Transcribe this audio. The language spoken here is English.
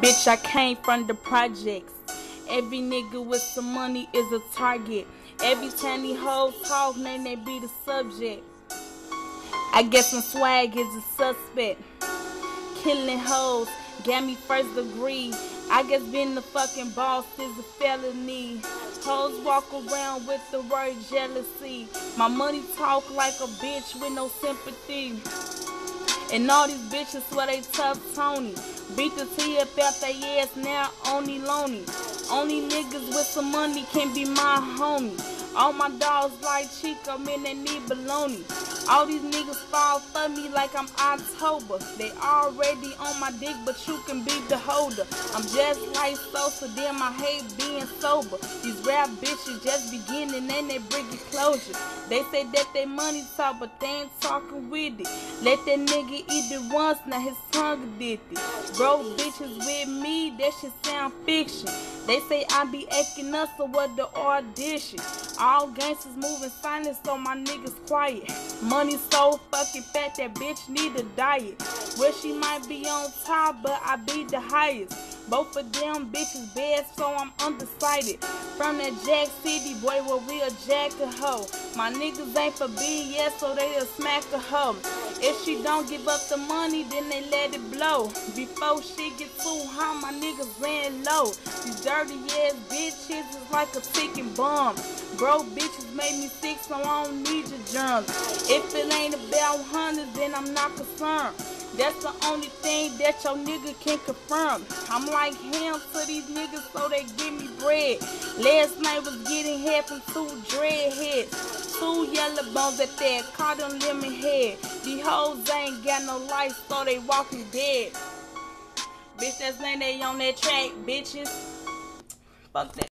Bitch, I came from the projects. Every nigga with some money is a target. Every time these hoes talk, then they be the subject. I guess some swag is a suspect. Killing hoes got me first degree. I guess being the fucking boss is a felony. Hoes walk around with the word jealousy. My money talk like a bitch with no sympathy. And all these bitches swear they tough Tony. Beat the tea up out their ass, now only lonely. Only niggas with some money can be my homie. All my dogs like Chico, man, they need baloney. All these niggas fall for me like I'm October. They already on my dick, but you can be the holder. I'm just like Sosa, damn, I hate being sober. These rap bitches just beginning and they bring it closure. They say that they money talk, but they ain't talking with it. Let that nigga eat it once, now his tongue did it. Broke bitches with me, that shit sound fiction. They say I be acting up, so what the audition? All gangsters moving silent, so my niggas quiet. Money so fucking fat, that bitch need a diet. Well, she might be on top, but I be the highest. Both of them bitches bad, so I'm undecided. From that Jack City, boy, where we a jack a hoe. My niggas ain't for BS, so they'll smack a hoe. If she don't give up the money, then they let it blow. Before she get too high, my niggas ran low. These dirty ass bitches is like a ticking bomb. Broke bitches made me sick, so I don't need your germs. If it ain't about hundreds, then I'm not concerned. That's the only thing that your nigga can confirm. I'm like him to these niggas, so they give me bread. Last night was getting head from 2 dreadheads. 2 yellow bones at that, caught them lemon head. These hoes ain't got no life, so they walking dead. Bitch, that's Nae Nae on that track, bitches. Fuck that.